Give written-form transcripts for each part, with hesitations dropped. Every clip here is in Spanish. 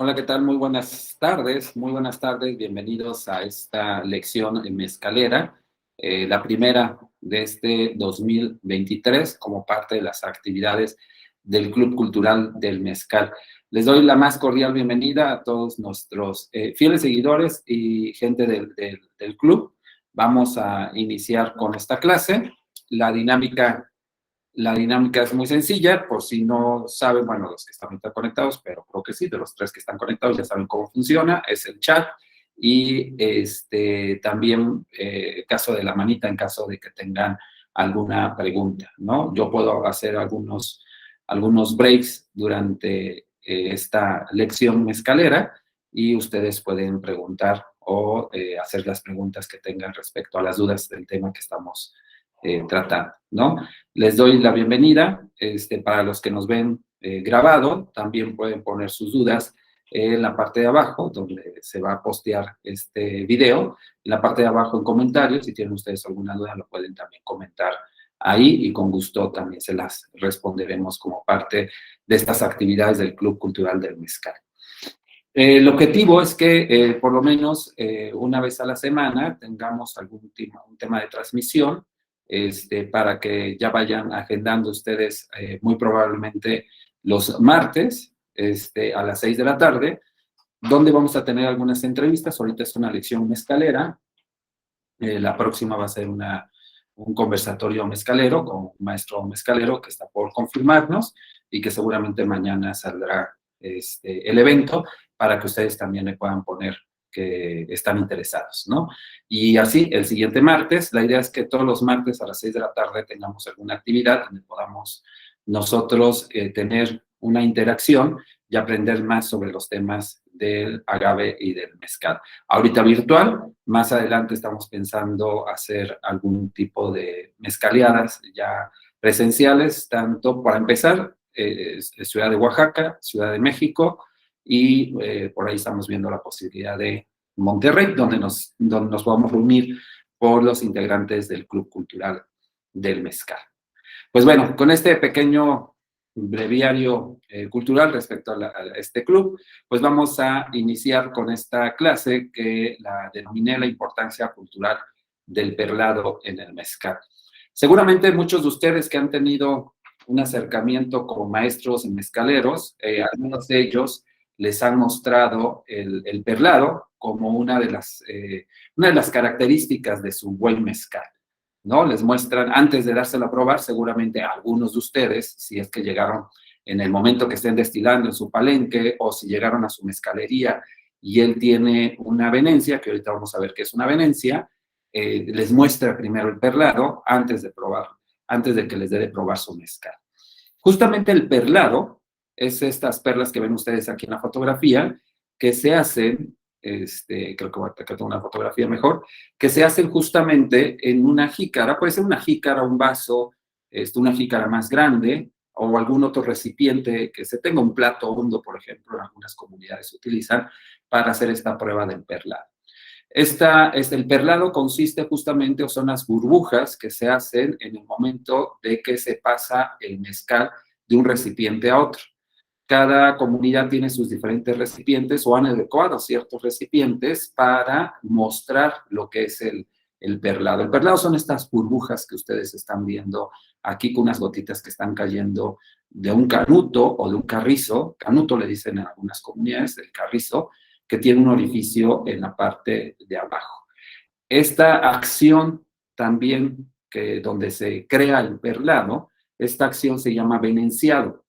Hola, ¿qué tal? Muy buenas tardes, bienvenidos a esta lección mezcalera, la primera de este 2023 como parte de las actividades del Club Cultural del Mezcal. Les doy la más cordial bienvenida a todos nuestros fieles seguidores y gente del club. Vamos a iniciar con esta clase. La dinámica la dinámica es muy sencilla, por si no saben, bueno, los que están ahorita conectados, pero creo que sí, de los tres que están conectados ya saben cómo funciona, es el chat y también caso de la manita en caso de que tengan alguna pregunta, ¿no? Yo puedo hacer algunos breaks durante esta lección mezcalera y ustedes pueden preguntar o hacer las preguntas que tengan respecto a las dudas del tema que estamos tratando, ¿no? Les doy la bienvenida. Para los que nos ven grabado, también pueden poner sus dudas en la parte de abajo, donde se va a postear este video. En la parte de abajo en comentarios, si tienen ustedes alguna duda, lo pueden también comentar ahí y con gusto también se las responderemos como parte de estas actividades del Club Cultural del Mezcal. El objetivo es que por lo menos una vez a la semana tengamos un tema de transmisión para que ya vayan agendando ustedes muy probablemente los martes a las 6 de la tarde, donde vamos a tener algunas entrevistas. Ahorita es una lección mezcalera. La próxima va a ser un conversatorio mezcalero con un maestro mezcalero que está por confirmarnos y que seguramente mañana saldrá el evento para que ustedes también le puedan poner que están interesados, ¿no? Y así, el siguiente martes, la idea es que todos los martes a las 6 de la tarde tengamos alguna actividad donde podamos nosotros tener una interacción y aprender más sobre los temas del agave y del mezcal. Ahorita virtual, más adelante estamos pensando hacer algún tipo de mezcaleadas ya presenciales, tanto para empezar, Ciudad de Oaxaca, Ciudad de México, y por ahí estamos viendo la posibilidad de Monterrey, donde nos podamos reunir por los integrantes del Club Cultural del Mezcal. Pues bueno, con este pequeño breviario cultural respecto a este club, pues vamos a iniciar con esta clase que la denominé la importancia cultural del perlado en el mezcal. Seguramente muchos de ustedes que han tenido un acercamiento como maestros mezcaleros, algunos de ellos les han mostrado el perlado como una de las características de su buen mezcal, ¿no? Les muestran, antes de dárselo a probar, seguramente a algunos de ustedes, si es que llegaron en el momento que estén destilando en su palenque o si llegaron a su mezcalería y él tiene una venencia, que ahorita vamos a ver qué es una venencia, les muestra primero el perlado antes de probar, antes de que les dé de probar su mezcal. Justamente el perlado es estas perlas que ven ustedes aquí en la fotografía, que se hacen, creo que tengo una fotografía mejor, que se hacen justamente en una jícara, puede ser una jícara, un vaso, una jícara más grande o algún otro recipiente que se tenga, un plato hondo, por ejemplo, en algunas comunidades se utilizan para hacer esta prueba del perlado. El perlado consiste justamente, o son las burbujas que se hacen en el momento de que se pasa el mezcal de un recipiente a otro. Cada comunidad tiene sus diferentes recipientes o han adecuado ciertos recipientes para mostrar lo que es el perlado. El perlado son estas burbujas que ustedes están viendo aquí con unas gotitas que están cayendo de un canuto o de un carrizo. Canuto le dicen en algunas comunidades, el carrizo, que tiene un orificio en la parte de abajo. Esta acción también, donde se crea el perlado, esta acción se llama venenciado.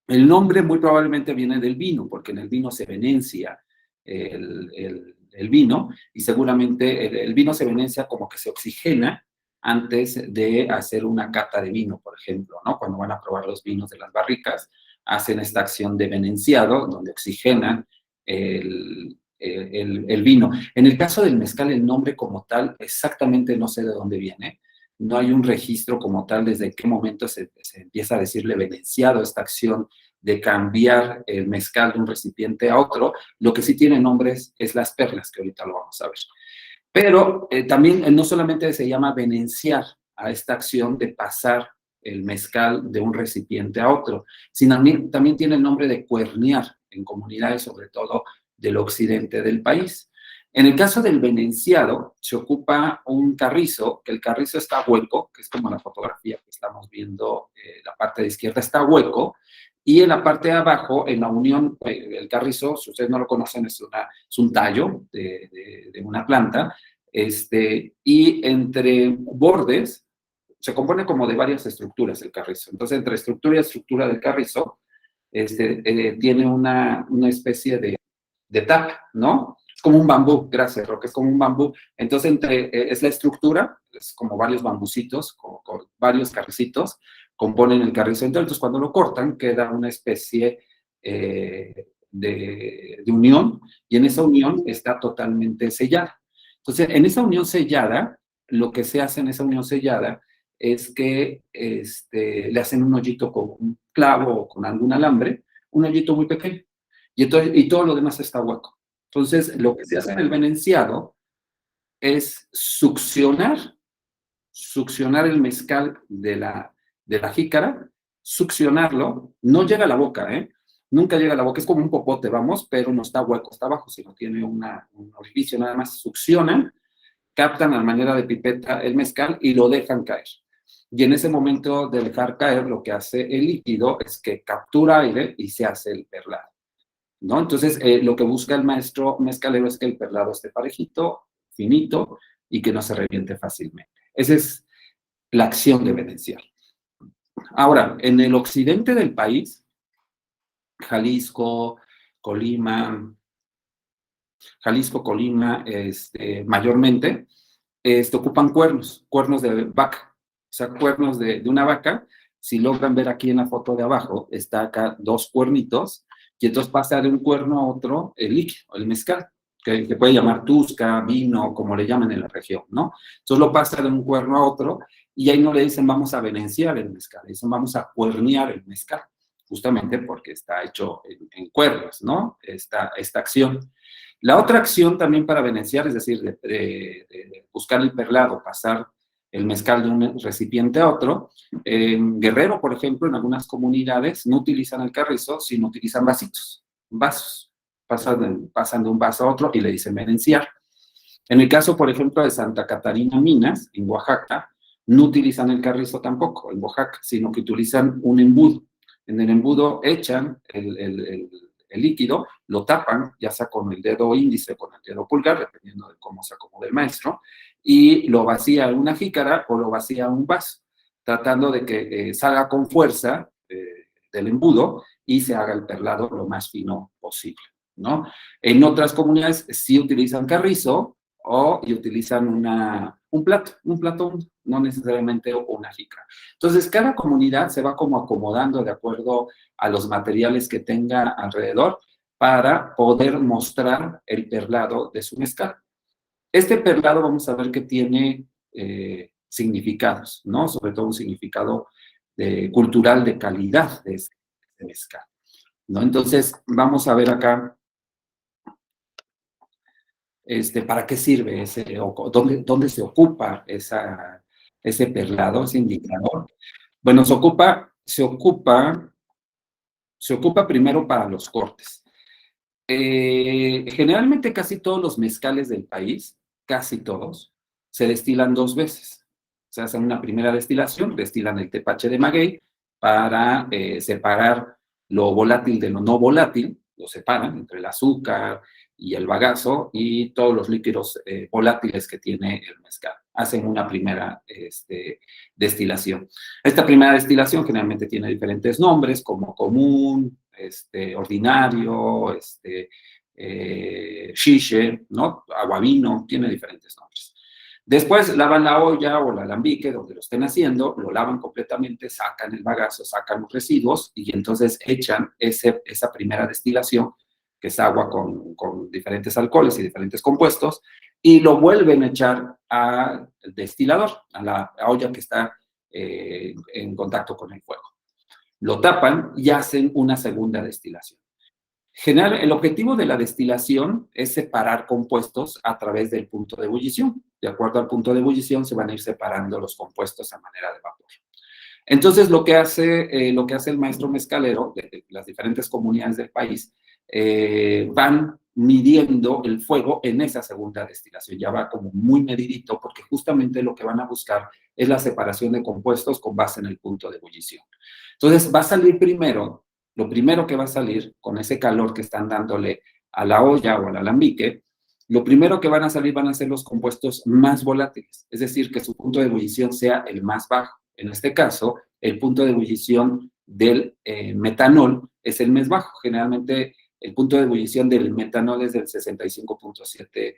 El nombre muy probablemente viene del vino, porque en el vino se venencia el vino y seguramente el vino se venencia como que se oxigena antes de hacer una cata de vino, por ejemplo, ¿no? Cuando van a probar los vinos de las barricas, hacen esta acción de venenciado, donde oxigenan el vino. En el caso del mezcal, el nombre como tal, exactamente no sé de dónde viene. No hay un registro como tal desde qué momento se empieza a decirle venenciado esta acción de cambiar el mezcal de un recipiente a otro. Lo que sí tiene nombres es las perlas, que ahorita lo vamos a ver. Pero también no solamente se llama venenciar a esta acción de pasar el mezcal de un recipiente a otro, sino también tiene el nombre de cuernear. en comunidades, sobre todo del occidente del país. En el caso del venenciado, se ocupa un carrizo, que el carrizo está hueco, que es como la fotografía que estamos viendo, la parte de izquierda está hueco, y en la parte de abajo, en la unión, el carrizo, si ustedes no lo conocen, es un tallo de una planta, y entre bordes se compone como de varias estructuras el carrizo. Entonces, entre estructura y estructura del carrizo, tiene una especie de tapa, ¿no? Es como un bambú, gracias, Roque, es como un bambú. Entonces, es la estructura, es como varios bambucitos, con varios carricitos, componen el carrizo entero. Entonces, cuando lo cortan, queda una especie de unión, y en esa unión está totalmente sellada. Entonces, en esa unión sellada, lo que se hace en esa unión sellada es que le hacen un hoyito con un clavo o con algún alambre, un hoyito muy pequeño, y todo lo demás está hueco. Entonces, lo que se hace en el venenciado es succionar el mezcal de la jícara, succionarlo, no llega a la boca, ¿eh? Nunca llega a la boca, es como un popote, vamos, pero no está hueco, está abajo, sino tiene un orificio, nada más succionan, captan a manera de pipeta el mezcal y lo dejan caer. Y en ese momento de dejar caer, lo que hace el líquido es que captura aire y se hace el perlado, ¿no? Entonces, lo que busca el maestro mezcalero es que el perlado esté parejito, finito y que no se reviente fácilmente. Esa es la acción de venenciar. Ahora, en el occidente del país, Jalisco, Colima, mayormente, ocupan cuernos de vaca, o sea, cuernos de una vaca. Si logran ver aquí en la foto de abajo, está acá dos cuernitos, y entonces pasa de un cuerno a otro el líquido, el mezcal, que se puede llamar tusca, vino, como le llaman en la región, ¿no? Entonces lo pasa de un cuerno a otro, y ahí no le dicen vamos a venenciar el mezcal, le dicen vamos a cuernear el mezcal, justamente porque está hecho en cuernos, ¿no? Esta acción. La otra acción también para venenciar, es decir, de buscar el perlado, pasar el mezcal de un recipiente a otro. En Guerrero, por ejemplo, en algunas comunidades no utilizan el carrizo, sino utilizan vasos. Pasan de un vaso a otro y le dicen venenciar. En el caso, por ejemplo, de Santa Catarina, Minas, en Oaxaca, no utilizan el carrizo tampoco, en Oaxaca, sino que utilizan un embudo. En el embudo echan el líquido, lo tapan, ya sea con el dedo índice o con el dedo pulgar, dependiendo de cómo se acomode el maestro, y lo vacía en una jícara o lo vacía en un vaso, tratando de que salga con fuerza del embudo y se haga el perlado lo más fino posible, ¿no? En otras comunidades sí utilizan carrizo y utilizan un plato, no necesariamente una jícara. Entonces, cada comunidad se va como acomodando de acuerdo a los materiales que tenga alrededor para poder mostrar el perlado de su mezcal. Este perlado vamos a ver que tiene significados, ¿no? Sobre todo un significado cultural de calidad de ese mezcal, ¿no? Entonces, vamos a ver acá para qué sirve dónde se ocupa ese perlado, ese indicador. Bueno, se ocupa primero para los cortes. Generalmente casi todos los mezcales del país, casi todos, se destilan dos veces. Se hace una primera destilación, destilan el tepache de maguey para separar lo volátil de lo no volátil, lo separan entre el azúcar y el bagazo y todos los líquidos volátiles que tiene el mezcal. Hacen una primera destilación. Esta primera destilación generalmente tiene diferentes nombres, como común, ordinario, shiche, ¿no? Aguavino, tiene diferentes nombres. Después lavan la olla o el alambique donde lo estén haciendo, lo lavan completamente, sacan el bagazo, sacan los residuos y entonces echan esa primera destilación, que es agua con diferentes alcoholes y diferentes compuestos, y lo vuelven a echar al destilador, a la olla que está en contacto con el fuego. Lo tapan y hacen una segunda destilación. El objetivo de la destilación es separar compuestos a través del punto de ebullición. De acuerdo al punto de ebullición se van a ir separando los compuestos a manera de vapor. Entonces, lo que hace el maestro mezcalero de las diferentes comunidades del país van midiendo el fuego en esa segunda destilación. Ya va como muy medidito porque justamente lo que van a buscar es la separación de compuestos con base en el punto de ebullición. Entonces va a salir primero, lo primero que va a salir con ese calor que están dándole a la olla o al alambique, lo primero que van a salir van a ser los compuestos más volátiles, es decir, que su punto de ebullición sea el más bajo. En este caso, el punto de ebullición del metanol es el más bajo. Generalmente el punto de ebullición del metanol es del 65.7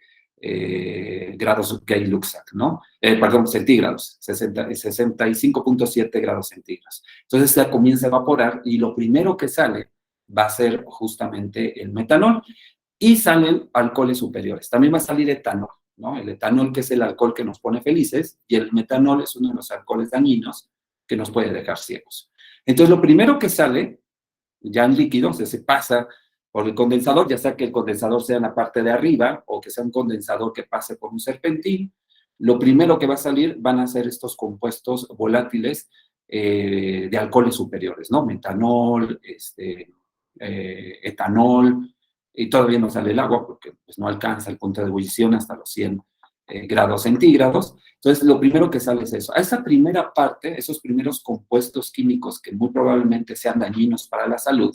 grados Gay-Luxac, ¿no? Perdón, centígrados, 65.7 grados centígrados. Entonces ya comienza a evaporar y lo primero que sale va a ser justamente el metanol y salen alcoholes superiores. También va a salir etanol, ¿no? El etanol que es el alcohol que nos pone felices y el metanol es uno de los alcoholes dañinos que nos puede dejar ciegos. Entonces lo primero que sale ya en líquido, o sea, se pasa por el condensador, ya sea que el condensador sea en la parte de arriba o que sea un condensador que pase por un serpentín, lo primero que va a salir van a ser estos compuestos volátiles de alcoholes superiores, ¿no? Metanol, etanol, y todavía no sale el agua porque pues, no alcanza el punto de ebullición hasta los 100 grados centígrados. Entonces, lo primero que sale es eso. A esa primera parte, esos primeros compuestos químicos que muy probablemente sean dañinos para la salud,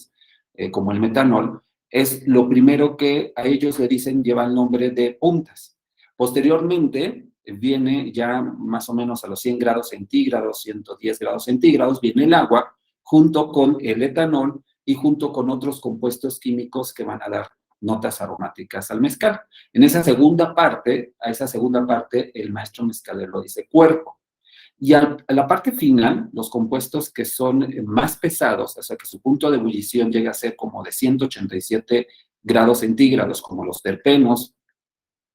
como el metanol, es lo primero que a ellos le dicen, lleva el nombre de puntas. Posteriormente, viene ya más o menos a los 100 grados centígrados, 110 grados centígrados, viene el agua junto con el etanol y junto con otros compuestos químicos que van a dar notas aromáticas al mezcal. En esa segunda parte, a esa segunda parte, el maestro mezcalero dice cuerpo. Y a la parte final, los compuestos que son más pesados, o sea, que su punto de ebullición llega a ser como de 187 grados centígrados, como los terpenos,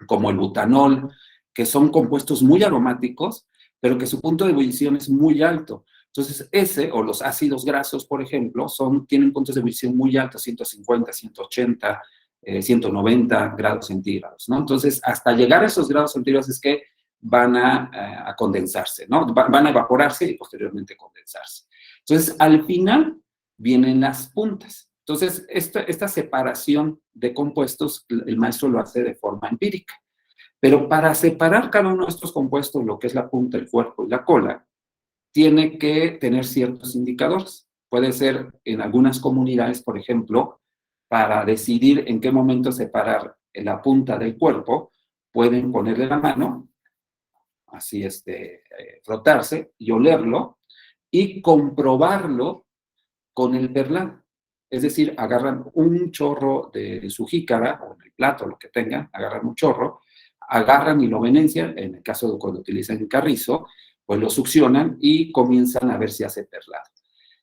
como el butanol, que son compuestos muy aromáticos, pero que su punto de ebullición es muy alto. Entonces, ese, o los ácidos grasos, por ejemplo, tienen puntos de ebullición muy altos, 150, 180, 190 grados centígrados, ¿no? Entonces, hasta llegar a esos grados centígrados es que van a condensarse, ¿no? Van a evaporarse y posteriormente condensarse. Entonces, al final vienen las puntas. Entonces, esta separación de compuestos, el maestro lo hace de forma empírica. Pero para separar cada uno de estos compuestos, lo que es la punta, el cuerpo y la cola, tiene que tener ciertos indicadores. Puede ser en algunas comunidades, por ejemplo, para decidir en qué momento separar la punta del cuerpo, pueden ponerle la mano, así frotarse y olerlo y comprobarlo con el perlado. Es decir, agarran un chorro de su jícara o el plato, lo que tengan, agarran un chorro, agarran y lo venencian, en el caso de cuando utilizan el carrizo, pues lo succionan y comienzan a ver si hace perlado.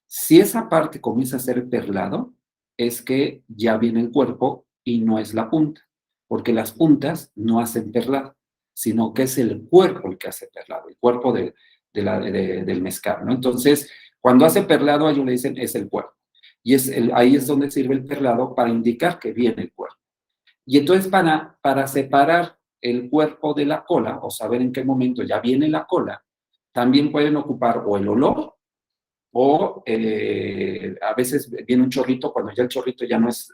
Si esa parte comienza a ser perlado, es que ya viene el cuerpo y no es la punta, porque las puntas no hacen perlado, sino que es el cuerpo el que hace perlado, el cuerpo del mezcal, ¿no? Entonces, cuando hace perlado, a ellos le dicen es el cuerpo. Y ahí es donde sirve el perlado para indicar que viene el cuerpo. Y entonces para separar el cuerpo de la cola, o saber en qué momento ya viene la cola, también pueden ocupar o el olor, o a veces viene un chorrito, cuando ya el chorrito ya no es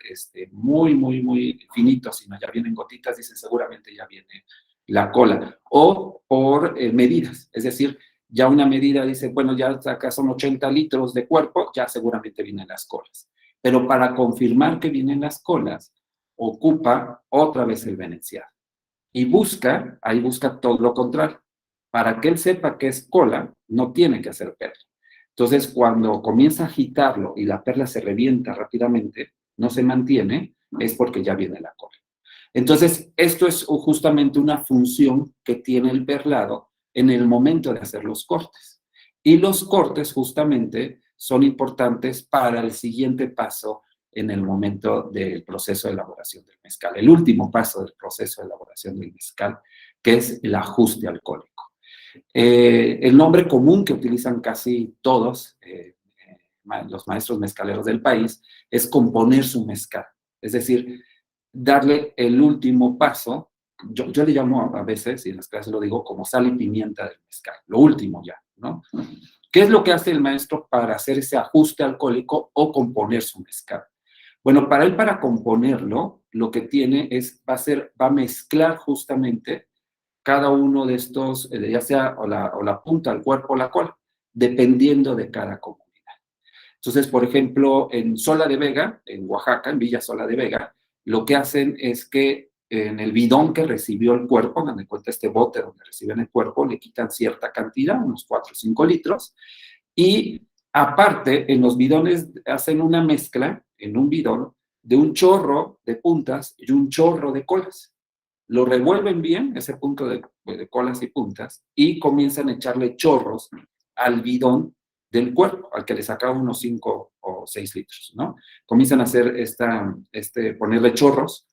muy, muy, muy finito, sino ya vienen gotitas, dicen seguramente ya viene la cola. O por medidas, es decir, ya una medida dice, bueno, ya acá son 80 litros de cuerpo, ya seguramente vienen las colas. Pero para confirmar que vienen las colas, ocupa otra vez el venenciado. Y ahí busca todo lo contrario. Para que él sepa que es cola, no tiene que hacer perla. Entonces, cuando comienza a agitarlo y la perla se revienta rápidamente, no se mantiene, es porque ya viene la cola. Entonces, esto es justamente una función que tiene el perlado en el momento de hacer los cortes. Y los cortes justamente son importantes para el siguiente paso en el momento del proceso de elaboración del mezcal, el último paso del proceso de elaboración del mezcal, que es el ajuste alcohólico. El nombre común que utilizan casi todos los maestros mezcaleros del país es componer su mezcal, es decir, darle el último paso. Yo le llamo a veces, y en las clases lo digo, como sal y pimienta del mezcal, lo último ya, ¿no? ¿Qué es lo que hace el maestro para hacer ese ajuste alcohólico o componer su mezcal? Bueno, para él, para componerlo, lo que tiene es, va a mezclar justamente cada uno de estos, ya sea o la punta, el cuerpo o la cola, dependiendo de cada comunidad. Entonces, por ejemplo, en Sola de Vega, en Oaxaca, en Villa Sola de Vega, lo que hacen es que en el bidón que recibió el cuerpo, donde cuenta este bote donde reciben el cuerpo, le quitan cierta cantidad, unos 4 o 5 litros, y aparte, en los bidones hacen una mezcla, en un bidón, de un chorro de puntas y un chorro de colas. Lo revuelven bien, ese punto de colas y puntas, y comienzan a echarle chorros al bidón del cuerpo, al que le sacaba unos 5 o 6 litros, ¿no? Comienzan a hacer ponerle chorros,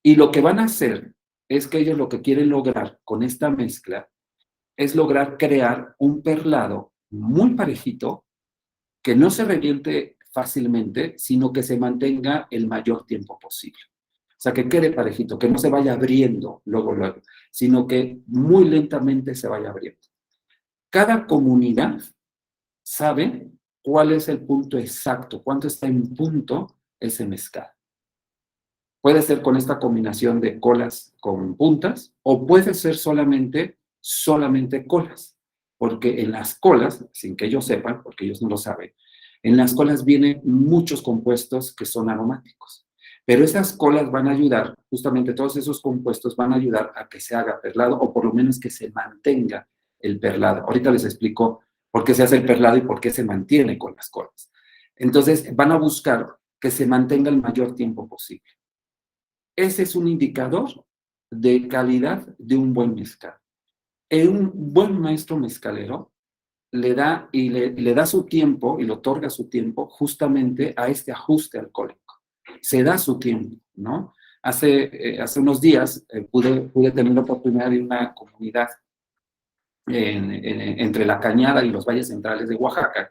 y lo que van a hacer es que ellos lo que quieren lograr con esta mezcla es lograr crear un perlado muy parejito, que no se reviente fácilmente, sino que se mantenga el mayor tiempo posible. O sea, que quede parejito, que no se vaya abriendo luego, sino que muy lentamente se vaya abriendo. Cada comunidad sabe cuál es el punto exacto, cuánto está en punto ese mezcal. Puede ser con esta combinación de colas con puntas o puede ser solamente colas, porque en las colas, sin que ellos sepan, porque ellos no lo saben, en las colas vienen muchos compuestos que son aromáticos. Pero esas colas van a ayudar, justamente todos esos compuestos van a ayudar a que se haga perlado o por lo menos que se mantenga el perlado. Ahorita les explico por qué se hace el perlado y por qué se mantiene con las colas. Entonces van a buscar que se mantenga el mayor tiempo posible. Ese es un indicador de calidad de un buen mezcal. Un buen maestro mezcalero le da su tiempo y le otorga su tiempo justamente a este ajuste alcohólico. Se da su tiempo, ¿no? Hace unos días pude tener la oportunidad de una comunidad entre La Cañada y los valles centrales de Oaxaca,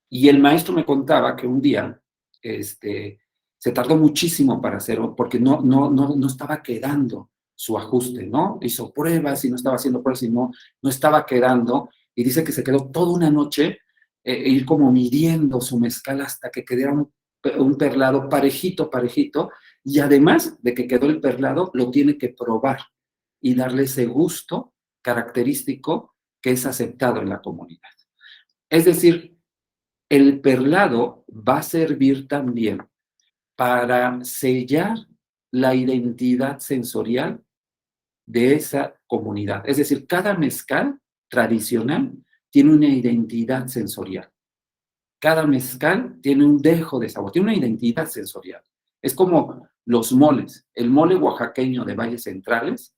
y el maestro me contaba que un día se tardó muchísimo para hacerlo porque no estaba quedando su ajuste, ¿no? Hizo pruebas y no estaba haciendo pruebas y no estaba quedando. Y dice que se quedó toda una noche ir como midiendo su mezcal hasta que quedara un perlado parejito, parejito. Y además de que quedó el perlado, lo tiene que probar y darle ese gusto característico que es aceptado en la comunidad. Es decir, el perlado va a servir también para sellar la identidad sensorial de esa comunidad. Es decir, cada mezcal tradicional tiene una identidad sensorial. Cada mezcal tiene un dejo de sabor, tiene una identidad sensorial. Es como los moles. El mole oaxaqueño de Valles Centrales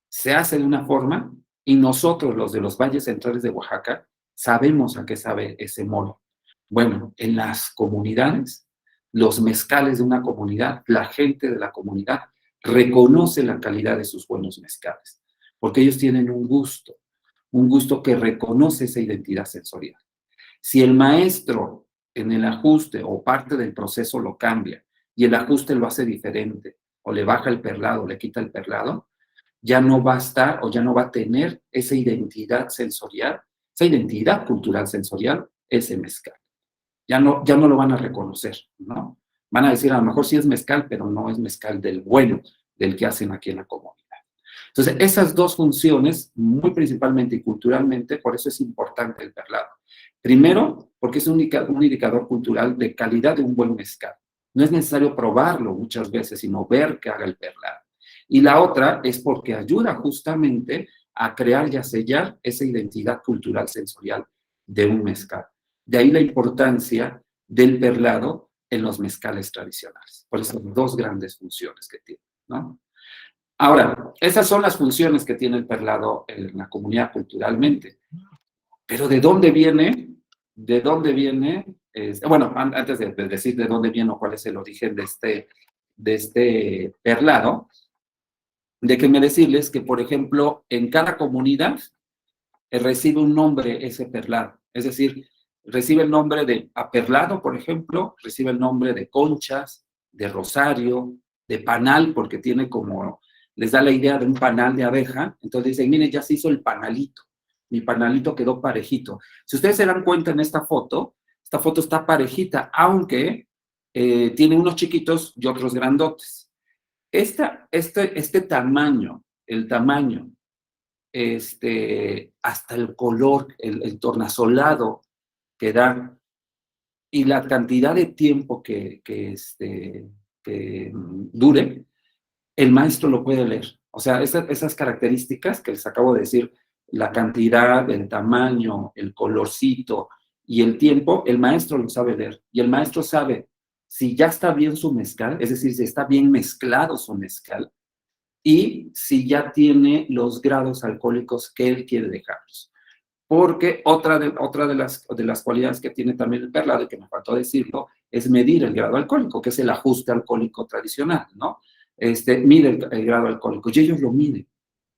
se hace de una forma y nosotros, los de los Valles Centrales de Oaxaca, sabemos a qué sabe ese mole. Bueno, en las comunidades, los mezcales de una comunidad, la gente de la comunidad reconoce la calidad de sus buenos mezcales, porque ellos tienen un gusto que reconoce esa identidad sensorial. Si el maestro en el ajuste o parte del proceso lo cambia y el ajuste lo hace diferente, o le baja el perlado, le quita el perlado, ya no va a estar o ya no va a tener esa identidad sensorial, esa identidad cultural sensorial, ese mezcal. Ya no lo van a reconocer, ¿no? Van a decir, a lo mejor sí es mezcal, pero no es mezcal del bueno, del que hacen aquí en la comunidad. Entonces, esas dos funciones, muy principalmente y culturalmente, por eso es importante el perlado. Primero, porque es un indicador cultural de calidad de un buen mezcal. No es necesario probarlo muchas veces, sino ver que haga el perlado. Y la otra es porque ayuda justamente a crear y a sellar esa identidad cultural sensorial de un mezcal. De ahí la importancia del perlado en los mezcales tradicionales. Por esas dos grandes funciones que tiene, ¿no? Ahora, esas son las funciones que tiene el perlado en la comunidad culturalmente. Pero ¿de dónde viene? ¿De dónde viene? Bueno, antes de decir de dónde viene o cuál es el origen de este perlado, déjenme decirles que, por ejemplo, en cada comunidad recibe un nombre ese perlado. Es decir, recibe el nombre de aperlado, por ejemplo, recibe el nombre de conchas, de rosario, de panal, porque tiene como, les da la idea de un panal de abeja. Entonces dicen, miren, ya se hizo el panalito. Mi panalito quedó parejito. Si ustedes se dan cuenta en esta foto está parejita, aunque tiene unos chiquitos y otros grandotes. Este tamaño, el tamaño, hasta el color, el tornasolado que da y la cantidad de tiempo que dure, el maestro lo puede leer. O sea, esas características que les acabo de decir, la cantidad, el tamaño, el colorcito y el tiempo, el maestro lo sabe leer. Y el maestro sabe si ya está bien su mezcal, es decir, si está bien mezclado su mezcal, y si ya tiene los grados alcohólicos que él quiere dejarlos. Porque otra de las cualidades que tiene también el perlado, y que me faltó decirlo, es medir el grado alcohólico, que es el ajuste alcohólico tradicional, ¿no? Mide el grado alcohólico, y ellos lo miden.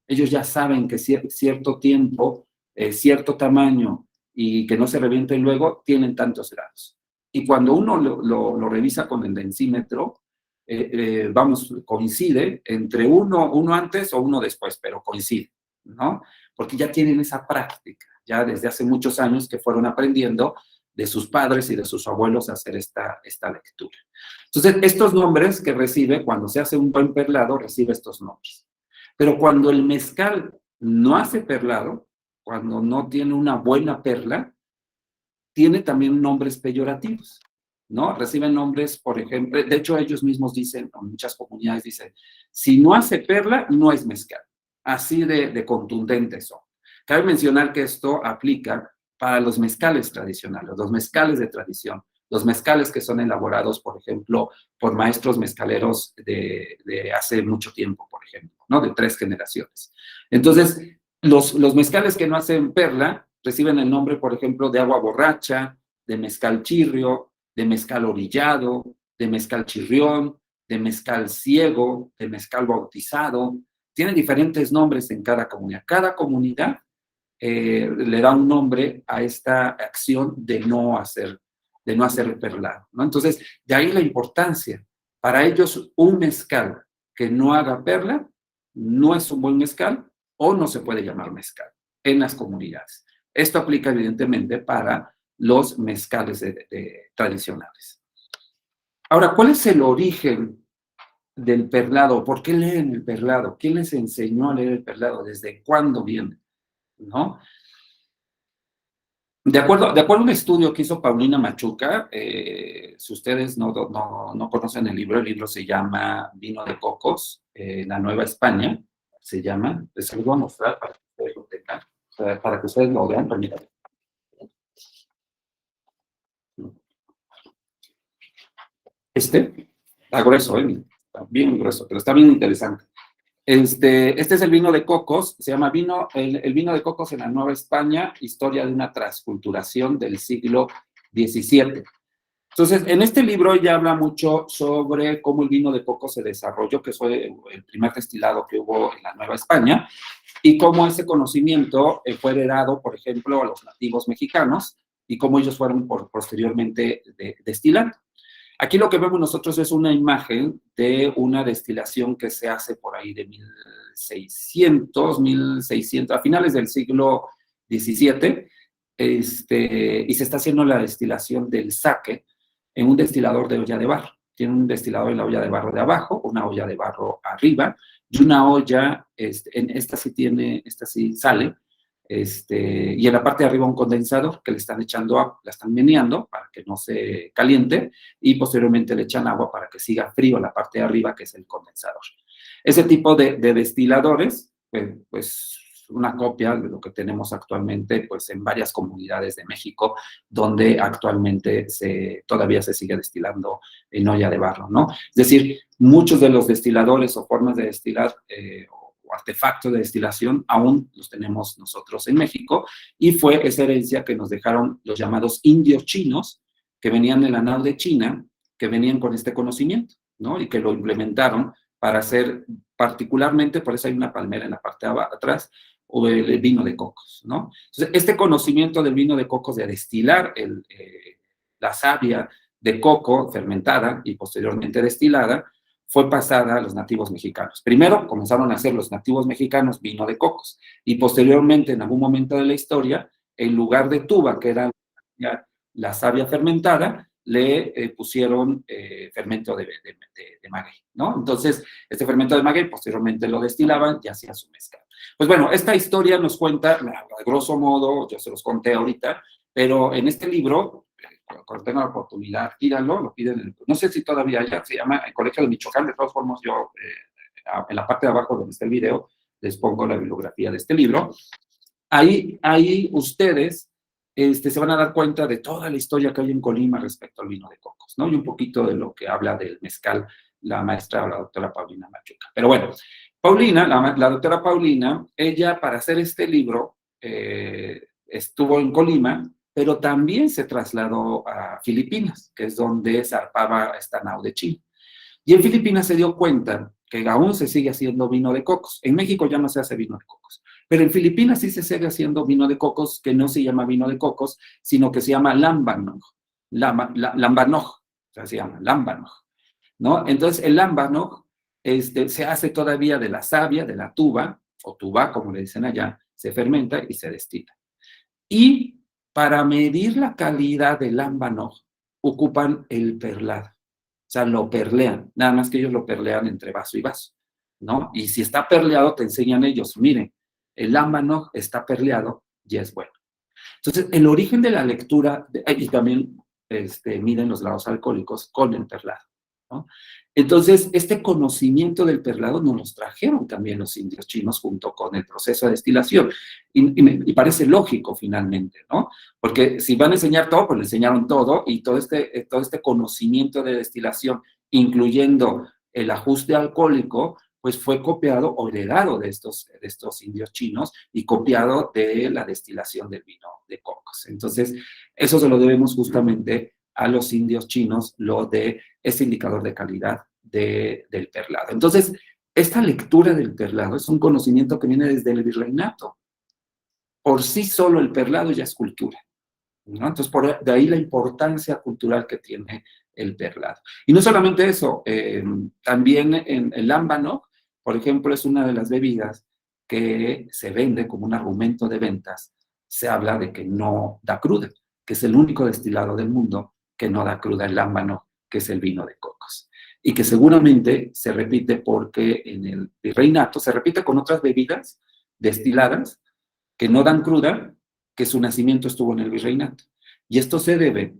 Ellos ya saben que cierto tiempo, cierto tamaño, y que no se revienten luego, tienen tantos grados. Y cuando uno lo revisa con el densímetro, coincide entre uno antes o uno después, pero coincide, ¿no? Porque ya tienen esa práctica, ya desde hace muchos años que fueron aprendiendo de sus padres y de sus abuelos a hacer esta lectura. Entonces, estos nombres que recibe, cuando se hace un buen perlado, recibe estos nombres. Pero cuando el mezcal no hace perlado, cuando no tiene una buena perla, tiene también nombres peyorativos, ¿no? Reciben nombres, por ejemplo, de hecho ellos mismos dicen, o muchas comunidades dicen, si no hace perla, no es mezcal. Así de contundentes son. Cabe mencionar que esto aplica para los mezcales tradicionales, los mezcales de tradición, los mezcales que son elaborados, por ejemplo, por maestros mezcaleros de hace mucho tiempo, por ejemplo, ¿no? De 3 generaciones. Entonces, los mezcales que no hacen perla reciben el nombre, por ejemplo, de agua borracha, de mezcal chirrio, de mezcal orillado, de mezcal chirrión, de mezcal ciego, de mezcal bautizado. Tienen diferentes nombres en cada comunidad. Cada comunidad le da un nombre a esta acción de no hacer perlado, ¿no? Entonces, de ahí la importancia. Para ellos, un mezcal que no haga perla no es un buen mezcal o no se puede llamar mezcal en las comunidades. Esto aplica evidentemente para los mezcales tradicionales. Ahora, ¿cuál es el origen del perlado? ¿Por qué leen el perlado? ¿Quién les enseñó a leer el perlado? ¿Desde cuándo viene? ¿No? De acuerdo a un estudio que hizo Paulina Machuca, si ustedes no conocen el libro se llama Vino de Cocos, La Nueva España, se llama. Les lo voy a mostrar para que ustedes lo tengan, para que ustedes lo vean. Permítanme. Está grueso, está bien grueso, pero está bien interesante. Este es el vino de cocos, se llama el vino de cocos en la Nueva España, historia de una transculturación del siglo XVII. Entonces, en este libro ella habla mucho sobre cómo el vino de coco se desarrolló, que fue el primer destilado que hubo en la Nueva España, y cómo ese conocimiento fue heredado, por ejemplo, a los nativos mexicanos, y cómo ellos fueron posteriormente destilando. Aquí lo que vemos nosotros es una imagen de una destilación que se hace por ahí de 1600, a finales del siglo XVII, y se está haciendo la destilación del sake en un destilador de olla de barro. Tiene un destilador en la olla de barro de abajo, una olla de barro arriba, y una olla, esta sí sale, y en la parte de arriba un condensador que le están echando agua, la están meneando para que no se caliente, y posteriormente le echan agua para que siga frío la parte de arriba, que es el condensador. Ese tipo de destiladores, pues una copia de lo que tenemos actualmente, pues en varias comunidades de México, donde actualmente todavía se sigue destilando en olla de barro, ¿no? Es decir, muchos de los destiladores o formas de destilar o artefactos de destilación aún los tenemos nosotros en México, y fue esa herencia que nos dejaron los llamados indios chinos, que venían de la nao de China, que venían con este conocimiento, ¿no? Y que lo implementaron para hacer, particularmente, por eso hay una palmera en la parte de atrás, o el vino de cocos, ¿no? Entonces, este conocimiento del vino de cocos, de destilar la savia de coco fermentada y posteriormente destilada, fue pasada a los nativos mexicanos. Primero comenzaron a hacer los nativos mexicanos vino de cocos, y posteriormente, en algún momento de la historia, en lugar de tuba, que era la savia fermentada, le pusieron fermento de maguey, ¿no? Entonces, este fermento de maguey posteriormente lo destilaban y hacían su mezcal. Pues bueno, esta historia nos cuenta, a grosso modo, yo se los conté ahorita, pero en este libro, cuando tengan la oportunidad, pídanlo, lo piden, no sé si todavía ya se llama el Colegio de Michoacán, de todas formas yo en la parte de abajo donde está el video les pongo la bibliografía de este libro. Ahí ustedes se van a dar cuenta de toda la historia que hay en Colima respecto al vino de cocos, ¿no? Y un poquito de lo que habla del mezcal la maestra o la doctora Paulina Machuca. Pero bueno, Paulina, la doctora Paulina, ella para hacer este libro estuvo en Colima, pero también se trasladó a Filipinas, que es donde zarpaba esta nao de China. Y en Filipinas se dio cuenta que aún se sigue haciendo vino de cocos. En México ya no se hace vino de cocos, pero en Filipinas sí se sigue haciendo vino de cocos, que no se llama vino de cocos, sino que se llama lambanog. Lambanog, o sea, se llama lambanog, ¿no? Entonces, el lambanog se hace todavía de la savia, de la tuba, o tuba, como le dicen allá, se fermenta y se destila. Y para medir la calidad del lambanog, ocupan el perlado. O sea, lo perlean, nada más que ellos lo perlean entre vaso y vaso, ¿no? Y si está perleado, te enseñan ellos, miren, el lambanog está perleado y es bueno. Entonces, el origen de la lectura, y también miden los grados alcohólicos con el perlado, ¿no? Entonces, este conocimiento del perlado nos los trajeron también los indios chinos junto con el proceso de destilación. Y parece lógico finalmente, ¿no? Porque si van a enseñar todo, pues le enseñaron todo y todo este conocimiento de destilación, incluyendo el ajuste alcohólico, pues fue copiado o heredado de estos indios chinos y copiado de la destilación del vino de cocos. Entonces, eso se lo debemos justamente a los indios chinos, lo de ese indicador de calidad del perlado. Entonces, esta lectura del perlado es un conocimiento que viene desde el virreinato. Por sí solo el perlado ya es cultura, ¿no? Entonces, de ahí la importancia cultural que tiene el perlado. Y no solamente eso, también en el lámbano, por ejemplo, es una de las bebidas que se vende como un argumento de ventas. Se habla de que no da cruda, que es el único destilado del mundo que no da cruda, el lámbano, que es el vino de cocos. Y que seguramente se repite porque en el virreinato se repite con otras bebidas destiladas que no dan cruda, que su nacimiento estuvo en el virreinato. Y esto se debe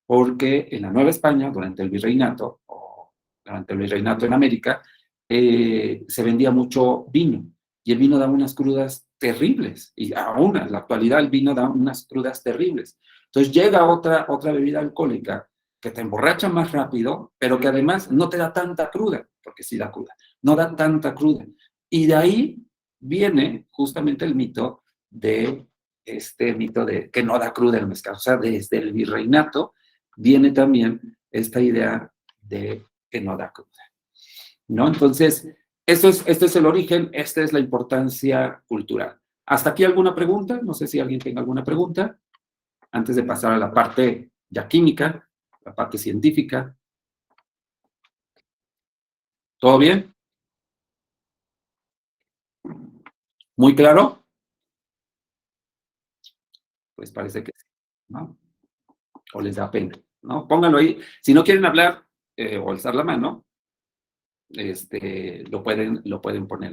porque en la Nueva España, durante el virreinato, o durante el virreinato en América, se vendía mucho vino, y el vino da unas crudas terribles, y aún en la actualidad el vino da unas crudas terribles. Entonces llega otra bebida alcohólica que te emborracha más rápido, pero que además no te da tanta cruda, porque sí da cruda, no da tanta cruda. Y de ahí viene justamente el mito de que no da cruda el mezcal. O sea, desde el virreinato viene también esta idea de que no da cruda, ¿no? Entonces, este es el origen, esta es la importancia cultural. ¿Hasta aquí alguna pregunta? No sé si alguien tenga alguna pregunta antes de pasar a la parte ya química, la parte científica. ¿Todo bien? ¿Muy claro? Pues parece que sí, ¿no? O les da pena, ¿no? Pónganlo ahí. Si no quieren hablar o alzar la mano, lo pueden poner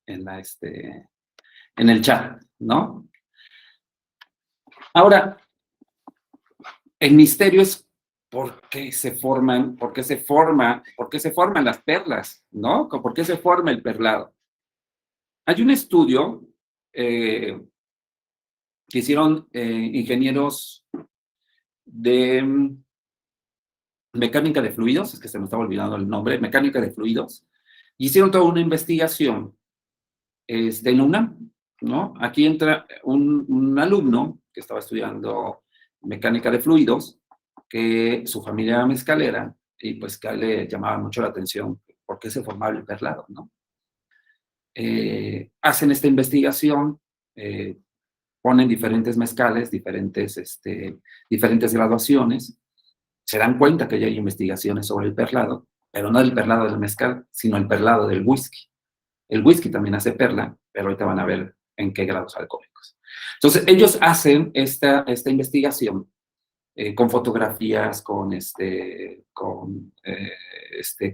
en el chat, ¿no? Ahora, el misterio es por qué se forman las perlas, ¿no? ¿Por qué se forma el perlado? Hay un estudio que hicieron ingenieros de mecánica de fluidos, es que se me estaba olvidando el nombre, mecánica de fluidos, hicieron toda una investigación en la UNAM, ¿no? Aquí entra un alumno que estaba estudiando mecánica de fluidos, que su familia era mezcalera, y pues que le llamaba mucho la atención por qué se formaba el perlado, ¿no? Hacen esta investigación, ponen diferentes mezcales, diferentes graduaciones, se dan cuenta que ya hay investigaciones sobre el perlado, pero no el perlado del mezcal, sino el perlado del whisky. El whisky también hace perla, pero ahorita van a ver en qué grados alcohólicos. Entonces, ellos hacen esta investigación con fotografías,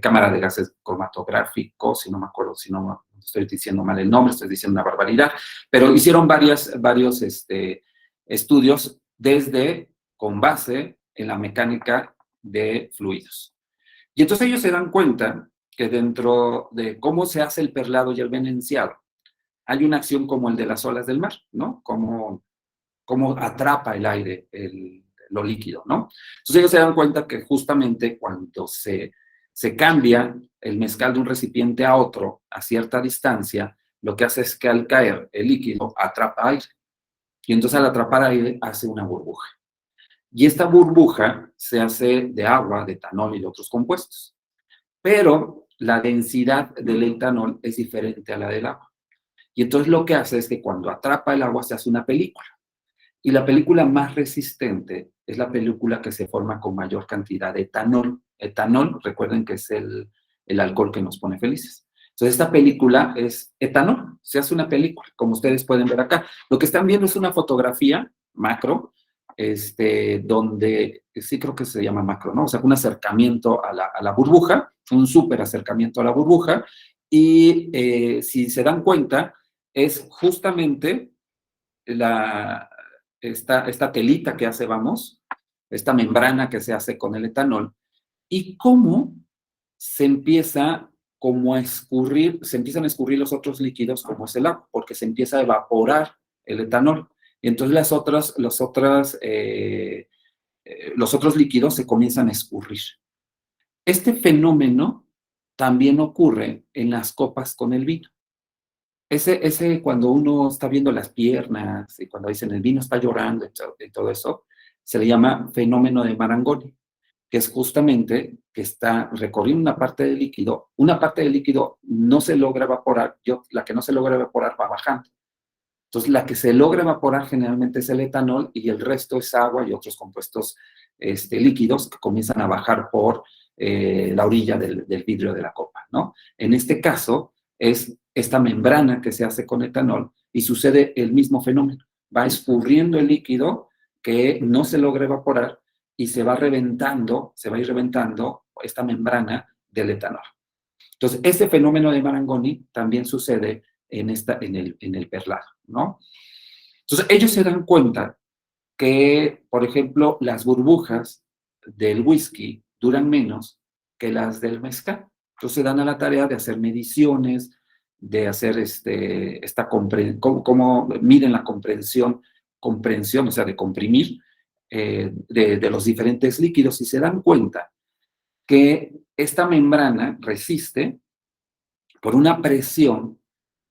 cámara de gases cromatográficos, si no me acuerdo, si no estoy diciendo mal el nombre, estoy diciendo una barbaridad, pero hicieron varios estudios con base en la mecánica de fluidos. Y entonces ellos se dan cuenta que dentro de cómo se hace el perlado y el venenciado, hay una acción como el de las olas del mar, ¿no? Cómo atrapa el aire, lo líquido, ¿no? Entonces ellos se dan cuenta que justamente cuando se cambia el mezcal de un recipiente a otro a cierta distancia, lo que hace es que al caer el líquido atrapa aire. Y entonces al atrapar aire hace una burbuja. Y esta burbuja se hace de agua, de etanol y de otros compuestos. Pero la densidad del etanol es diferente a la del agua. Y entonces lo que hace es que cuando atrapa el agua se hace una película. Y la película más resistente es la película que se forma con mayor cantidad de etanol. Etanol, recuerden que es el alcohol que nos pone felices. Entonces, esta película es etanol, se hace una película, como ustedes pueden ver acá. Lo que están viendo es una fotografía macro, donde sí creo que se llama macro, ¿no? O sea, un acercamiento a la burbuja, un súper acercamiento a la burbuja, y si se dan cuenta, es justamente esta telita que hace, esta membrana que se hace con el etanol, y cómo se empieza como a escurrir, se empiezan a escurrir los otros líquidos como es el agua, porque se empieza a evaporar el etanol. Y entonces los otros líquidos se comienzan a escurrir. Este fenómeno también ocurre en las copas con el vino. Ese cuando uno está viendo las piernas y cuando dicen el vino está llorando y todo eso, se le llama fenómeno de Marangoni, que es justamente que está recorriendo una parte del líquido no se logra evaporar, la que no se logra evaporar va bajando. Entonces, la que se logra evaporar generalmente es el etanol y el resto es agua y otros compuestos líquidos que comienzan a bajar por la orilla del vidrio de la copa, ¿no? En este caso, es esta membrana que se hace con etanol y sucede el mismo fenómeno. Va escurriendo el líquido que no se logra evaporar y se va a ir reventando esta membrana del etanol. Entonces, este fenómeno de Marangoni también sucede en el perlado, ¿no? Entonces, ellos se dan cuenta que, por ejemplo, las burbujas del whisky duran menos que las del mezcal. Entonces, se dan a la tarea de hacer mediciones, de hacer cómo miden la comprensión, o sea, de comprimir de los diferentes líquidos y se dan cuenta que esta membrana resiste por una presión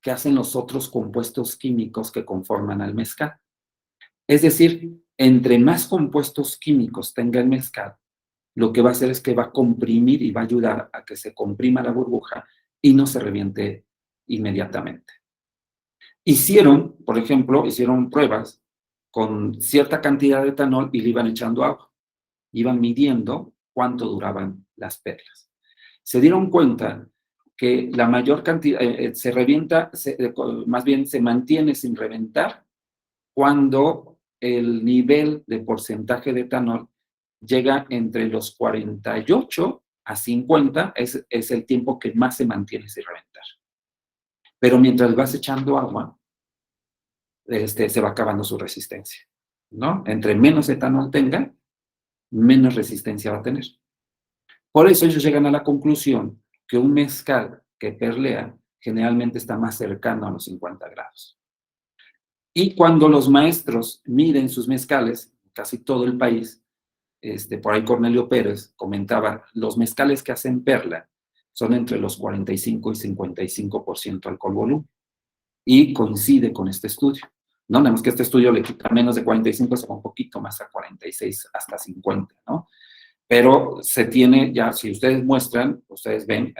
que hacen los otros compuestos químicos que conforman al mezcal. Es decir, entre más compuestos químicos tenga el mezcal, lo que va a hacer es que va a comprimir y va a ayudar a que se comprima la burbuja y no se reviente inmediatamente. Por ejemplo, hicieron pruebas con cierta cantidad de etanol y le iban echando agua. Iban midiendo cuánto duraban las perlas. Se dieron cuenta que la mayor cantidad se revienta, más bien se mantiene sin reventar cuando el nivel de porcentaje de etanol llega entre los 48 a 50, es el tiempo que más se mantiene sin reventar. Pero mientras vas echando agua, se va acabando su resistencia, ¿no? Entre menos etanol tenga, menos resistencia va a tener. Por eso ellos llegan a la conclusión que un mezcal que perlea generalmente está más cercano a los 50 grados. Y cuando los maestros miden sus mezcales, casi todo el país, por ahí Cornelio Pérez comentaba, los mezcales que hacen perla son entre los 45 y 55% alcohol volumen. Y coincide con este estudio. No, nada más que este estudio le quita menos de 45, se va un poquito más a 46 hasta 50, ¿no? Pero se tiene ya, si ustedes muestran, ustedes ven,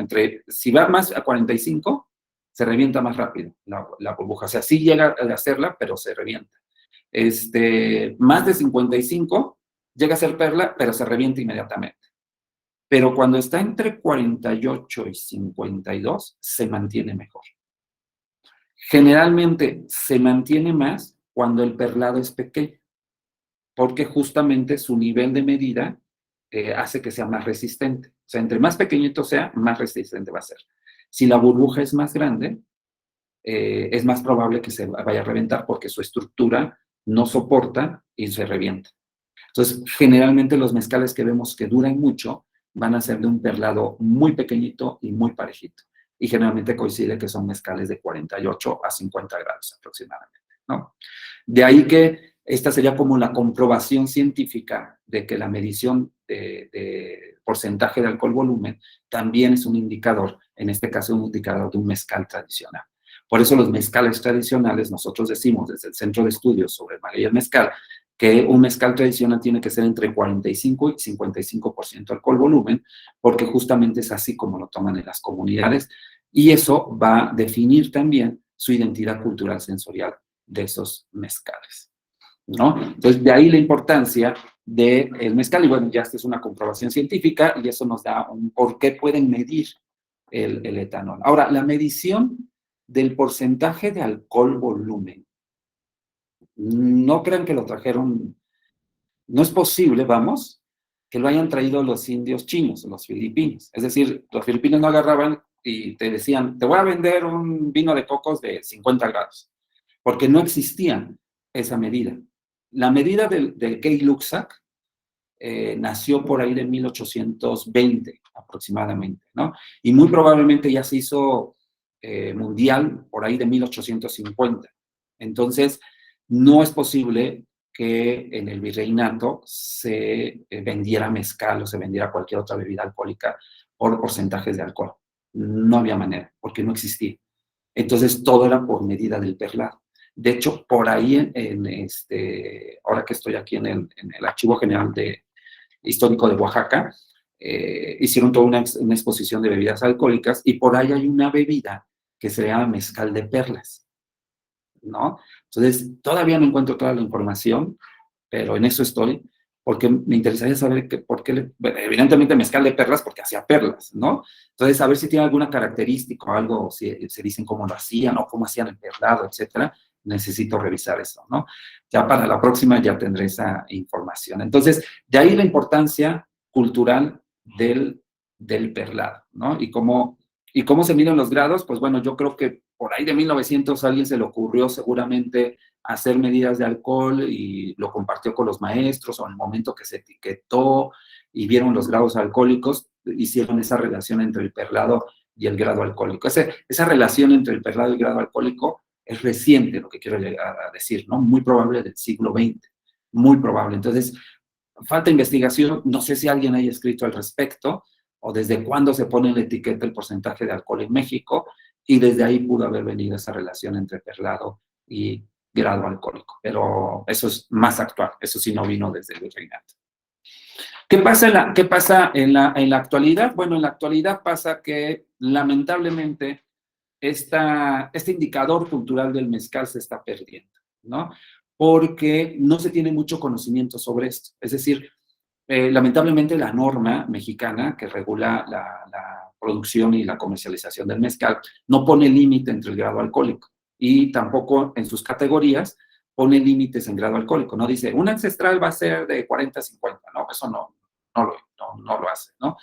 si va más a 45, se revienta más rápido la burbuja. O sea, sí llega a hacerla, pero se revienta. Más de 55, llega a ser perla, pero se revienta inmediatamente. Pero cuando está entre 48 y 52, se mantiene mejor. Generalmente se mantiene más cuando el perlado es pequeño. porque justamente su nivel de medida hace que sea más resistente. O sea, entre más pequeñito sea, más resistente va a ser. Si la burbuja es más grande, es más probable que se vaya a reventar porque su estructura no soporta y se revienta. Entonces, generalmente los mezcales que vemos que duran mucho van a ser de un perlado muy pequeñito y muy parejito. Y generalmente coincide que son mezcales de 48 a 50 grados aproximadamente, ¿no? De ahí que esta sería como la comprobación científica de que la medición de porcentaje de alcohol volumen también es un indicador, en este caso un indicador de un mezcal tradicional. Por eso los mezcales tradicionales, nosotros decimos desde el Centro de Estudios sobre el Maguey y el Mezcal, que un mezcal tradicional tiene que ser entre 45 y 55% alcohol volumen, porque justamente es así como lo toman en las comunidades, y eso va a definir también su identidad cultural sensorial de esos mezcales, ¿no? Entonces, de ahí la importancia del mezcal, y bueno, ya esta es una comprobación científica, y eso nos da un por qué pueden medir el etanol. Ahora, la medición del porcentaje de alcohol volumen, no crean que lo trajeron, no es posible, vamos, que lo hayan traído los indios chinos, los filipinos. Es decir, los filipinos no agarraban y te decían, te voy a vender un vino de cocos de 50 grados, porque no existía esa medida. La medida del Gay-Lussac nació por ahí de 1820 aproximadamente, ¿no? Y muy probablemente ya se hizo mundial por ahí de 1850. Entonces, no es posible que en el virreinato se vendiera mezcal o se vendiera cualquier otra bebida alcohólica por porcentajes de alcohol. No había manera, porque no existía. Entonces, todo era por medida del perlado. De hecho, por ahí, ahora que estoy aquí en el Archivo General Histórico de Oaxaca, hicieron toda una exposición de bebidas alcohólicas y por ahí hay una bebida que se llama mezcal de perlas, ¿no? Entonces, todavía no encuentro toda la información, pero en eso estoy, porque me interesaría saber por qué, bueno, evidentemente mezcal de perlas porque hacía perlas, ¿no? Entonces, a ver si tiene alguna característica o algo, si se dicen cómo lo hacían o cómo hacían el perlado, etcétera. Necesito revisar eso, ¿no? Ya para la próxima ya tendré esa información. Entonces, de ahí la importancia cultural del perlado, ¿no? Y cómo se miden los grados, pues bueno, yo creo que por ahí de 1900 a alguien se le ocurrió seguramente hacer medidas de alcohol y lo compartió con los maestros o en el momento que se etiquetó y vieron los grados alcohólicos, hicieron esa relación entre el perlado y el grado alcohólico. Esa relación entre el perlado y el grado alcohólico es reciente, lo que quiero llegar a decir, ¿no? Muy probable del siglo XX, muy probable. Entonces, falta investigación, no sé si alguien haya escrito al respecto o desde cuándo se pone en la etiqueta el porcentaje de alcohol en México, y desde ahí pudo haber venido esa relación entre perlado y grado alcohólico, pero eso es más actual, eso sí no vino desde el virreinato. ¿Qué pasa en la actualidad? Bueno, en la actualidad pasa que lamentablemente este indicador cultural del mezcal se está perdiendo, ¿no? Porque no se tiene mucho conocimiento sobre esto. Es decir, lamentablemente la norma mexicana que regula la producción y la comercialización del mezcal no pone límite entre el grado alcohólico y tampoco en sus categorías pone límites en grado alcohólico. No dice, un ancestral va a ser de 40 a 50, no, eso no lo hace, ¿no?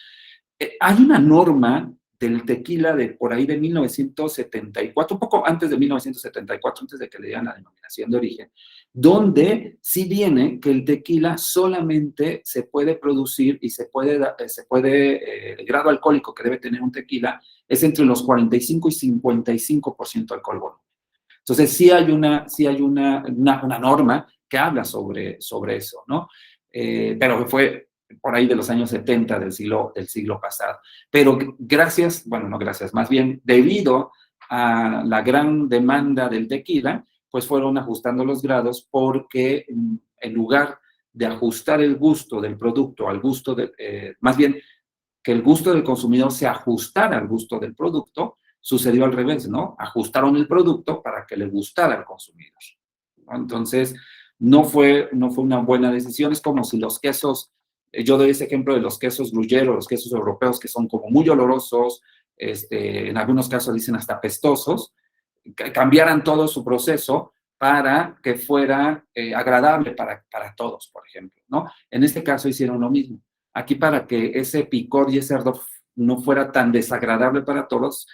Hay una norma del tequila de por ahí de 1974, un poco antes de 1974, antes de que le dieran la denominación de origen, donde sí viene que el tequila solamente se puede producir y el grado alcohólico que debe tener un tequila es entre los 45 y 55% alcohol volumen. Entonces sí hay una norma que habla sobre eso, ¿no? Pero fue por ahí de los años 70 del siglo pasado. Pero no gracias, más bien debido a la gran demanda del tequila, pues fueron ajustando los grados porque en lugar de ajustar el gusto del producto al gusto más bien que el gusto del consumidor se ajustara al gusto del producto, sucedió al revés, ¿no? Ajustaron el producto para que le gustara al consumidor, ¿no? Entonces, no fue una buena decisión. Es como si los quesos, yo doy ese ejemplo de los quesos gruyère o los quesos europeos que son como muy olorosos, en algunos casos dicen hasta pestosos, cambiaran todo su proceso para que fuera agradable para todos, por ejemplo, ¿no? En este caso hicieron lo mismo. Aquí para que ese picor y ese ardor no fuera tan desagradable para todos,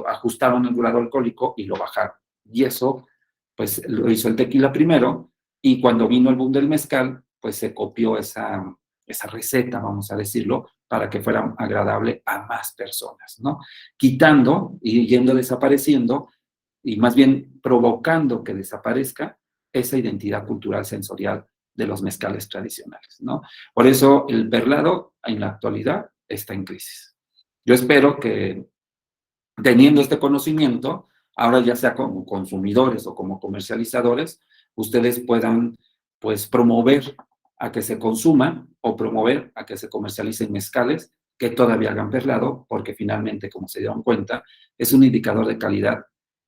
ajustaron el grado alcohólico y lo bajaron. Y eso, pues, lo hizo el tequila primero, y cuando vino el boom del mezcal, pues se copió esa receta, vamos a decirlo, para que fuera agradable a más personas, ¿no? Quitando y yendo desapareciendo, y más bien provocando que desaparezca esa identidad cultural sensorial de los mezcales tradicionales, ¿no? Por eso el perlado en la actualidad está en crisis. Yo espero que, teniendo este conocimiento, ahora ya sea como consumidores o como comercializadores, ustedes puedan, pues, promover a que se consuman o promover a que se comercialicen mezcales que todavía hagan perlado, porque finalmente, como se dieron cuenta, es un indicador de calidad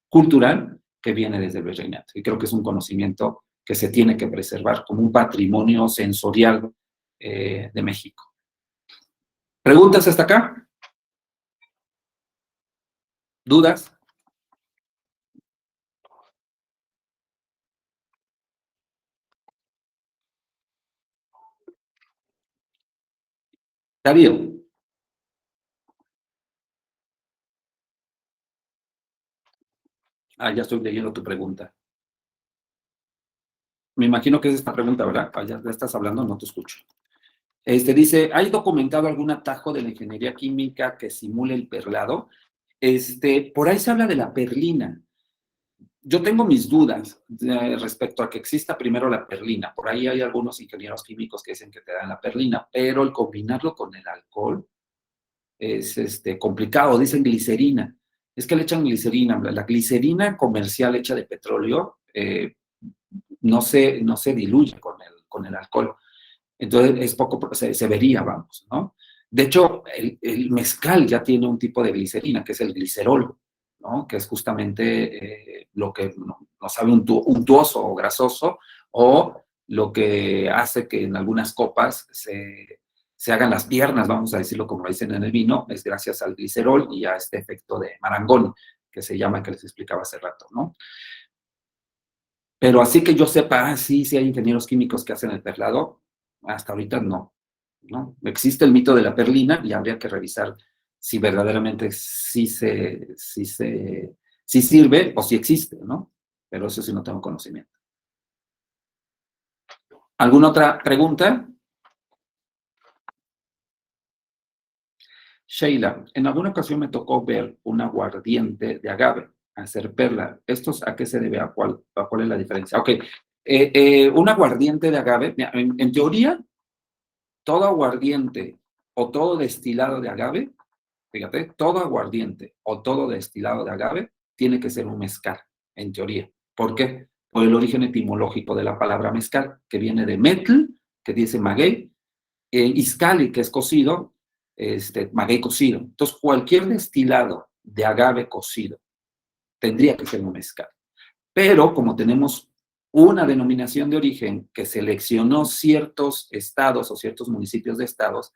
cultural que viene desde el virreinato. Y creo que es un conocimiento que se tiene que preservar como un patrimonio sensorial de México. ¿Preguntas hasta acá? ¿Dudas? Darío. Ya estoy leyendo tu pregunta. Me imagino que es esta pregunta, ¿verdad? Ya estás hablando, no te escucho. Dice, ¿hay documentado algún atajo de la ingeniería química que simule el perlado? Por ahí se habla de la perlina. Yo tengo mis dudas respecto a que exista primero la perlina. Por ahí hay algunos ingenieros químicos que dicen que te dan la perlina, pero el combinarlo con el alcohol es complicado. Dicen glicerina. Es que le echan glicerina. La glicerina comercial hecha de petróleo no se diluye con el alcohol. Entonces, es poco, se vería, vamos, ¿no? De hecho, el mezcal ya tiene un tipo de glicerina, que es el glicerol, ¿no? Que es justamente lo que nos sabe untuoso o grasoso, o lo que hace que en algunas copas se hagan las piernas, vamos a decirlo como dicen en el vino, es gracias al glicerol y a este efecto de Marangoni, que se llama, que les explicaba hace rato, ¿no? Pero así que yo sepa, sí hay ingenieros químicos que hacen el perlado, hasta ahorita no, ¿no? Existe el mito de la perlina y habría que revisar si verdaderamente sí sirve o si existe, ¿no? Pero eso sí no tengo conocimiento. ¿Alguna otra pregunta? Sheila, en alguna ocasión me tocó ver un aguardiente de agave hacer perla. ¿Estos a qué se debe? ¿A cuál es la diferencia? Ok, un aguardiente de agave, en teoría, todo aguardiente o todo destilado de agave, fíjate, todo aguardiente o todo destilado de agave tiene que ser un mezcal, en teoría. ¿Por qué? Por el origen etimológico de la palabra mezcal, que viene de metl, que dice maguey, iscali, que es cocido, maguey cocido. Entonces, cualquier destilado de agave cocido tendría que ser un mezcal. Pero como tenemos una denominación de origen que seleccionó ciertos estados o ciertos municipios de estados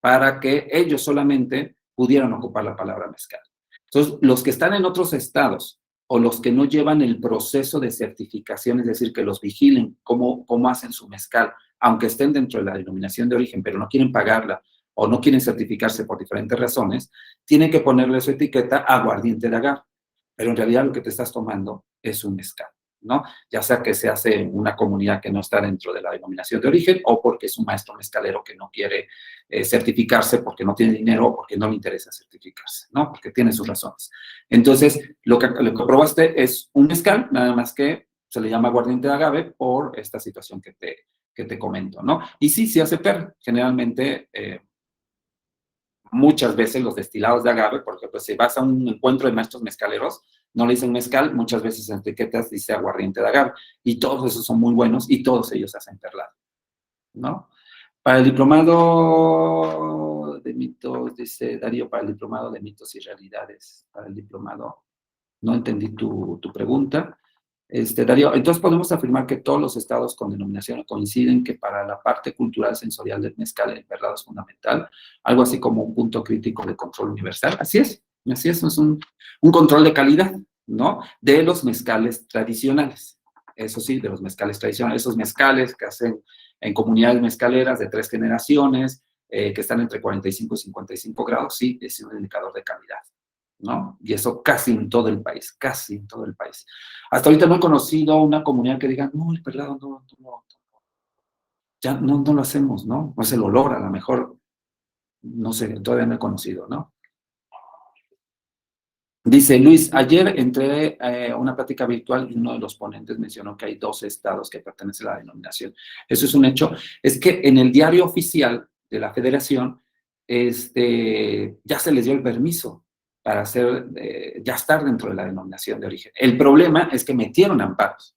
para que ellos solamente pudieran ocupar la palabra mezcal. Entonces, los que están en otros estados o los que no llevan el proceso de certificación, es decir, que los vigilen cómo hacen su mezcal, aunque estén dentro de la denominación de origen, pero no quieren pagarla o no quieren certificarse por diferentes razones, tienen que ponerle su etiqueta aguardiente de agave. Pero en realidad lo que te estás tomando es un mezcal, ¿no? Ya sea que se hace en una comunidad que no está dentro de la denominación de origen o porque es un maestro mezcalero que no quiere certificarse porque no tiene dinero o porque no le interesa certificarse, ¿no? Porque tiene sus razones. Entonces, lo que probaste es un mezcal, nada más que se le llama aguardiente de agave por esta situación que te comento, ¿no? Y sí, se hace perla. Generalmente, muchas veces los destilados de agave, por ejemplo, si vas a un encuentro de maestros mezcaleros, no le dicen mezcal, muchas veces en etiquetas dice aguardiente de agave, y todos esos son muy buenos, y todos ellos hacen perlado, ¿no? Para el diplomado de mitos, dice Darío, para el diplomado de mitos y realidades, para el diplomado, no entendí tu pregunta. Darío, entonces podemos afirmar que todos los estados con denominación coinciden que para la parte cultural sensorial del mezcal el perlado es fundamental, algo así como un punto crítico de control universal. Así es, es un control de calidad, ¿no? De los mezcales tradicionales. eso sí, de los mezcales tradicionales, esos mezcales que hacen en comunidades mezcaleras de 3 generaciones, que están entre 45 y 55 grados, sí, es un indicador de calidad, ¿no? Y eso casi en todo el país, casi en todo el país. Hasta ahorita no he conocido una comunidad que diga, no, el perlado no, ya no lo hacemos, ¿no? No es el olor, a lo mejor, no sé, todavía no he conocido, ¿no? Dice Luis, ayer entré a una plática virtual y uno de los ponentes mencionó que hay 12 estados que pertenecen a la denominación. Eso es un hecho. Es que en el diario oficial de la federación, ya se les dio el permiso para ya estar dentro de la denominación de origen. El problema es que metieron amparos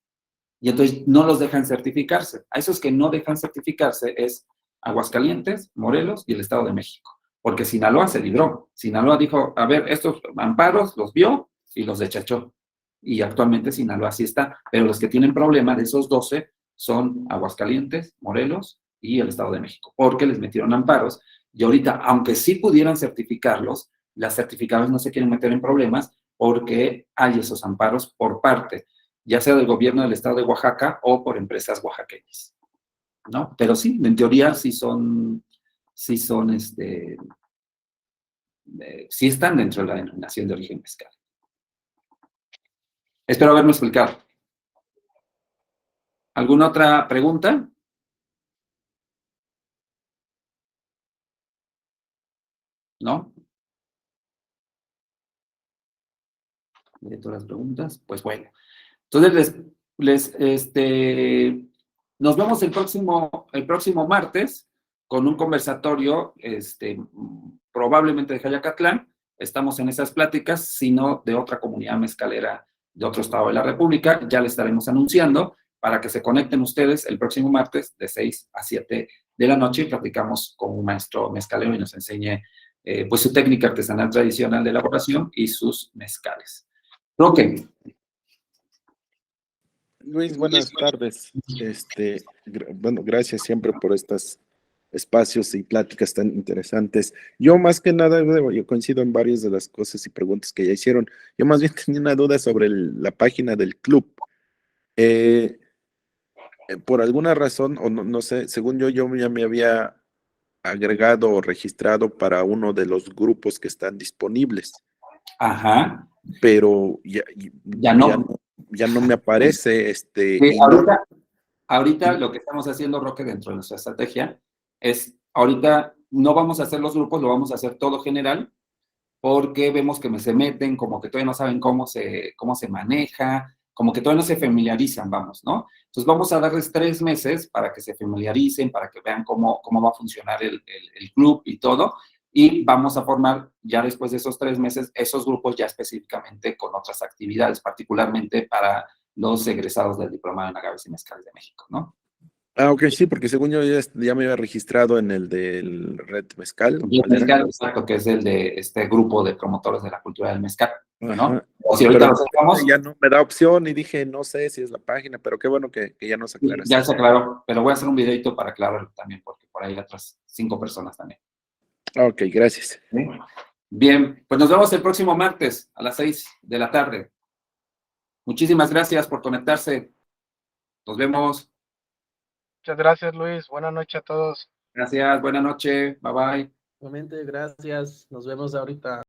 y entonces no los dejan certificarse. A esos que no dejan certificarse es Aguascalientes, Morelos y el Estado de México, porque Sinaloa se libró. Sinaloa dijo, a ver, estos amparos los vio y los desechó. Y actualmente Sinaloa sí está, pero los que tienen problema de esos 12 son Aguascalientes, Morelos y el Estado de México, porque les metieron amparos. Y ahorita, aunque sí pudieran certificarlos, las certificadoras no se quieren meter en problemas porque hay esos amparos por parte ya sea del gobierno del estado de Oaxaca o por empresas oaxaqueñas, ¿no? Pero sí, en teoría sí sí están dentro de la denominación de origen mezcal. Espero haberme explicado. ¿Alguna otra pregunta? ¿No? De todas las preguntas, pues bueno. Entonces, nos vemos el próximo martes con un conversatorio, probablemente de Jayacatlán. Estamos en esas pláticas, sino de otra comunidad mezcalera de otro estado de la República. Ya le estaremos anunciando para que se conecten ustedes el próximo martes de 6 a 7 de la noche y platicamos con un maestro mezcalero y nos enseñe pues su técnica artesanal tradicional de elaboración y sus mezcales. Roque. Luis, buenas tardes. Bueno, gracias siempre por estos espacios y pláticas tan interesantes. Yo más que nada, yo coincido en varias de las cosas y preguntas que ya hicieron. Yo más bien tenía una duda sobre la página del club. Eh, por alguna razón, o no sé, según yo ya me había agregado o registrado para uno de los grupos que están disponibles, Ajá. pero Ya no. ya no me aparece Sí, y no. ahorita lo que estamos haciendo, Roque, dentro de nuestra estrategia, es ahorita no vamos a hacer los grupos, lo vamos a hacer todo general, porque vemos que se meten, como que todavía no saben cómo se maneja, como que todavía no se familiarizan, vamos, ¿no? Entonces vamos a darles 3 meses para que se familiaricen, para que vean cómo va a funcionar el club y todo, y vamos a formar ya después de esos 3 meses esos grupos ya específicamente con otras actividades, particularmente para los egresados del Diplomado en Agaves y Mezcales de México, ¿no? Ah, ok, sí, porque según yo ya me había registrado en el del Red Mezcal. Y el ¿Cuál era? mezcal, exacto, que es el de este grupo de promotores de la cultura del mezcal, ¿no? Ajá. O si ahorita Pero lo sacamos, ya no me da opción y dije, no sé si es la página, pero qué bueno que ya nos aclaraste ya se eso. aclaró, pero voy a hacer un videito para aclararlo también, porque por ahí hay otras 5 personas también. Ah, ok, gracias. ¿Sí? Bien, pues nos vemos el próximo martes a las 6 de la tarde. Muchísimas gracias por conectarse. Nos vemos. Muchas gracias, Luis. Buenas noches a todos. Gracias, buena noche. Bye bye. Nuevamente, gracias. Nos vemos ahorita.